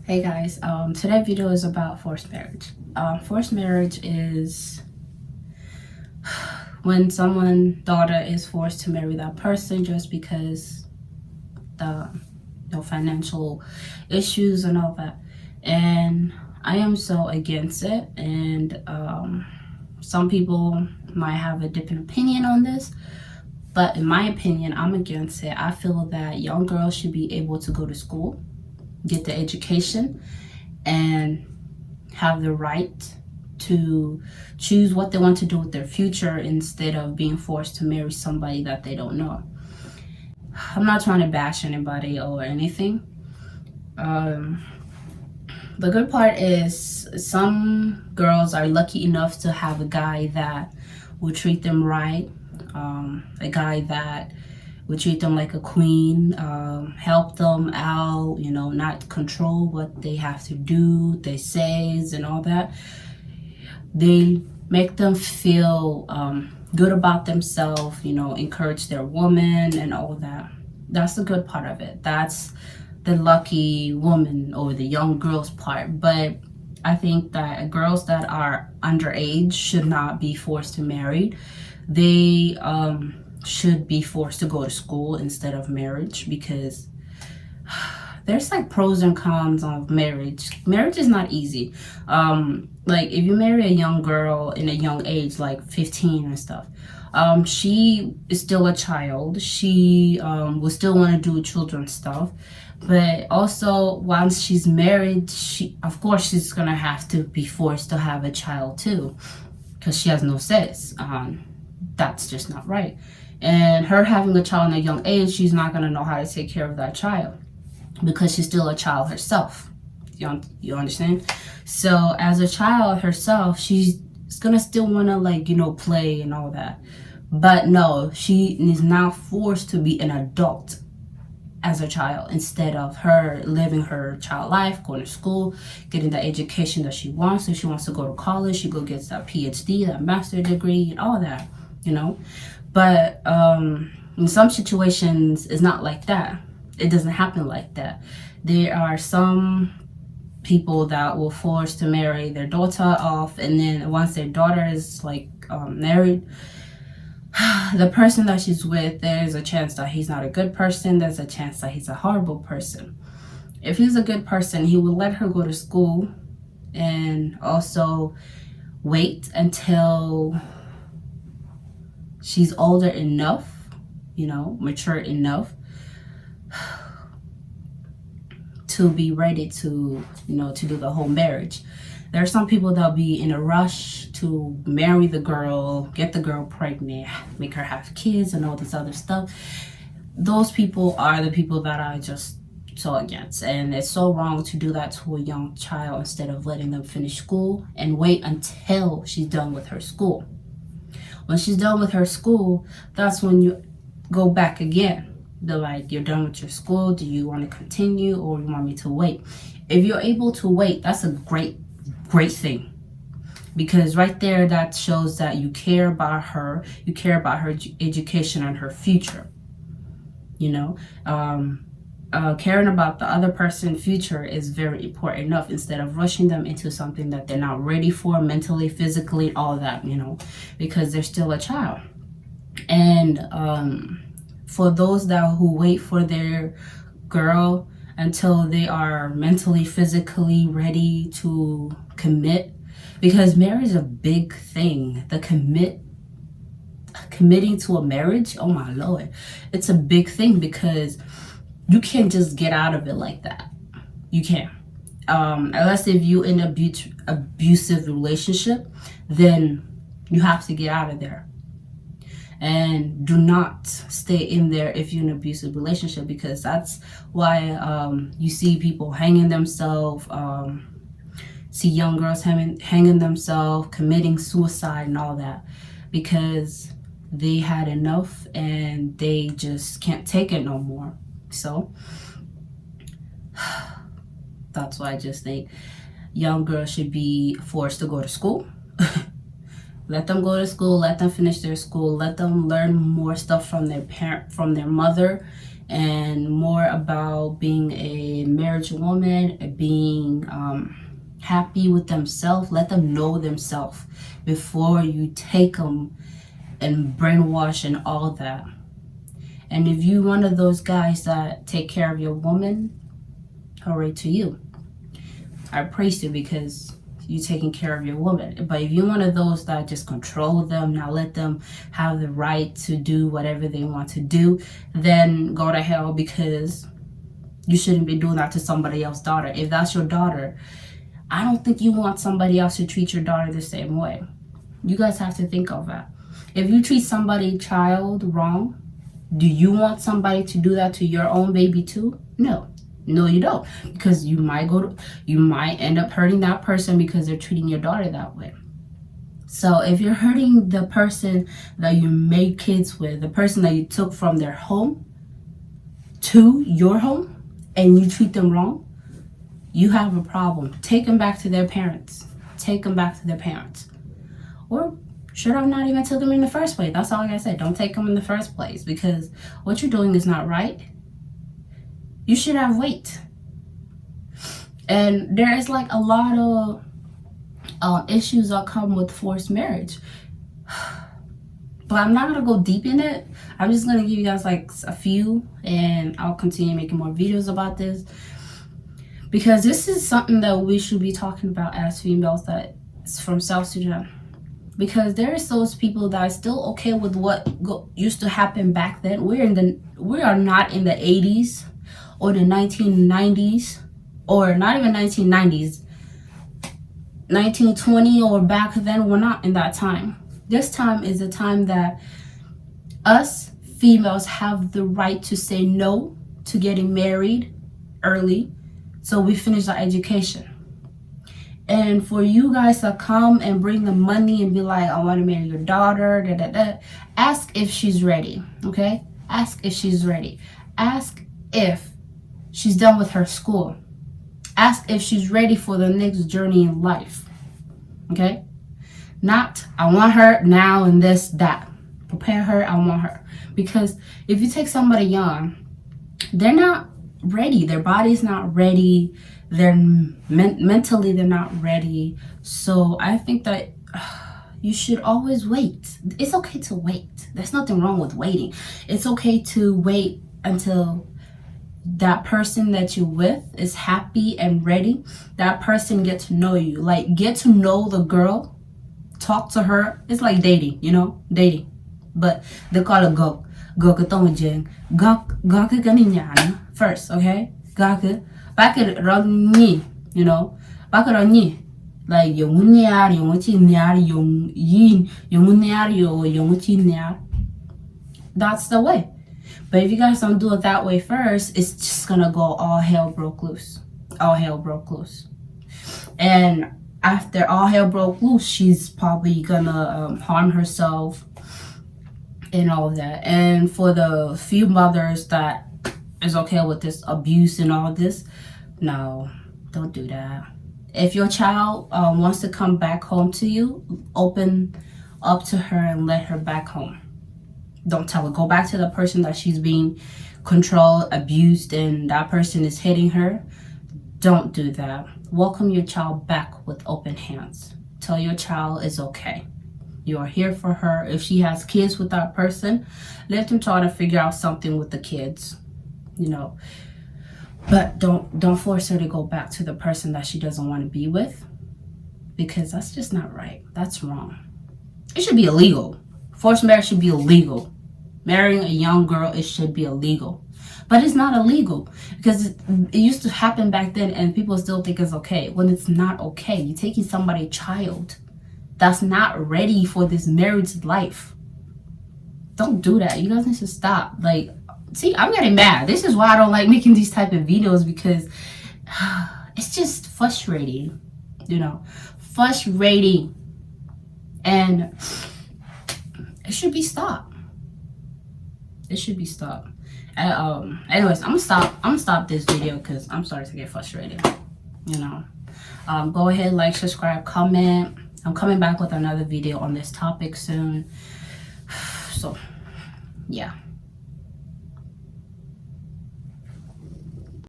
Hey guys, today's video is about forced marriage. Forced marriage is when someone's daughter is forced to marry that person just because the financial issues and all that. And I am so against it, and some people might have a different opinion on this, but in my opinion, I'm against it. I feel that young girls should be able to go to school, get the education, and have the right to choose what they want to do with their future instead of being forced to marry somebody that they don't know. I'm not trying to bash anybody or anything. The good part is some girls are lucky enough to have a guy that will treat them right, a guy that would treat them like a queen, help them out, not control what they have to do, they says and all that. They make them feel good about themselves, encourage their woman and all that. That's the good part of it. That's the lucky woman or the young girl's part. But I think that girls that are underage should not be forced to marry. They should be forced to go to school instead of marriage, because there's like pros and cons of marriage. Marriage is not easy. Like if you marry a young girl in a young age, like 15 and stuff, she is still a child. She will still want to do children's stuff. But also once she's married, of course she's gonna have to be forced to have a child too, because she has no sense. That's just not right. And her having a child in a young age, she's not going to know how to take care of that child because she's still a child herself. You understand? So as a child herself, she's going to still want to play and all that. But no, she is now forced to be an adult as a child instead of her living her child life, going to school, getting the education that she wants. If she wants to go to college, she go get that PhD, that master's degree and all that, But in some situations, it's not like that. It doesn't happen like that. There are some people that will force to marry their daughter off, and then once their daughter is married, the person that she's with, there's a chance that he's not a good person. There's a chance that he's a horrible person. If he's a good person, he will let her go to school and also wait until she's older enough, mature enough to be ready to do the whole marriage. There are some people that'll be in a rush to marry the girl, get the girl pregnant, make her have kids and all this other stuff. Those people are the people that I just so against. And it's so wrong to do that to a young child instead of letting them finish school and wait until she's done with her school. When she's done with her school, that's when you go back again. They're like, you're done with your school. Do you want to continue or you want me to wait? If you're able to wait, that's a great thing. Because right there, that shows that you care about her. You care about her education and her future. Caring about the other person's future is very important enough instead of rushing them into something that they're not ready for mentally, physically, all that, because they're still a child. And for those who wait for their girl until they are mentally, physically ready to commit, because marriage is a big thing. Committing to a marriage, oh my Lord, it's a big thing because you can't just get out of it like that. You can't. Unless if you in an abusive relationship, then you have to get out of there. And do not stay in there if you're in an abusive relationship, because that's why you see people hanging themselves, see young girls hanging themselves, committing suicide and all that, because they had enough and they just can't take it no more. So that's why I just think young girls should be forced to go to school. Let them go to school, let them finish their school, let them learn more stuff from their mother and more about being a marriage woman, being happy with themselves. Let them know themselves before you take them and brainwash and all that. And if you one of those guys that take care of your woman, hooray to you. I praise you because you taking care of your woman. But if you're one of those that just control them, not let them have the right to do whatever they want to do, then go to hell, because you shouldn't be doing that to somebody else's daughter. If that's your daughter, I don't think you want somebody else to treat your daughter the same way. You guys have to think of that. If you treat somebody's child wrong, do you want somebody to do that to your own baby too? No. No, you don't, because you might end up hurting that person because they're treating your daughter that way. So if you're hurting the person that you made kids with, the person that you took from their home to your home, and you treat them wrong, you have a problem. Take them back to their parents. Take them back to their parents. Or should I not even took them in the first place? That's all I gotta say. Don't take them in the first place, because what you're doing is not right. You should have weight. And there is like a lot of issues that come with forced marriage. But I'm not going to go deep in it. I'm just going to give you guys like a few, and I'll continue making more videos about this. Because this is something that we should be talking about as females that's from South Sudan. Because there is those people that are still okay with what used to happen back then. We are not in the 80s. Or the 1990s, or not even 1990s, 1920, or back then. We're not in that time. This time is a time that us females have the right to say no to getting married early, so we finish our education. And for you guys to come and bring the money and be like, I want to marry your daughter, ask if she's ready, okay? Ask if she's ready. Ask if she's done with her school. Ask if she's ready for the next journey in life. Okay? Not, I want her now and this, that. Prepare her, I want her. Because if you take somebody young, they're not ready. Their body's not ready. They're mentally, they're not ready. So I think that you should always wait. It's okay to wait. There's nothing wrong with waiting. It's okay to wait until that person that you're with is happy and ready. That person get to know you. Like, get to know the girl. Talk to her. It's like dating, dating. But they call it go. Go katong Go first, okay? Go back at Rodney, back at Rodney. Like yung unyar, yung uchinyar, yung yin, yung unyar, yung uchinyar. That's the way. But if you guys don't do it that way first, it's just gonna go all hell broke loose. All hell broke loose. And after all hell broke loose, she's probably gonna harm herself and all of that. And for the few mothers that is okay with this abuse and all this, no, don't do that. If your child wants to come back home to you, open up to her and let her back home. Don't tell her, go back to the person that she's being controlled, abused, and that person is hitting her. Don't do that. Welcome your child back with open hands. Tell your child it's okay. You are here for her. If she has kids with that person, let them try to figure out something with the kids, But don't force her to go back to the person that she doesn't want to be with, because that's just not right. That's wrong. It should be illegal. Forced marriage should be illegal. Marrying a young girl, it should be illegal. But it's not illegal, because it used to happen back then, and people still think it's okay. When it's not okay, you're taking somebody's child that's not ready for this marriage life. Don't do that. You guys need to stop. Like, see, I'm getting mad. This is why I don't like making these type of videos, because it's just frustrating, frustrating. And it should be stopped. It should be stopped. Anyways, I'm gonna stop this video because I'm starting to get frustrated. Go ahead, like, subscribe, comment. I'm coming back with another video on this topic soon. So, yeah.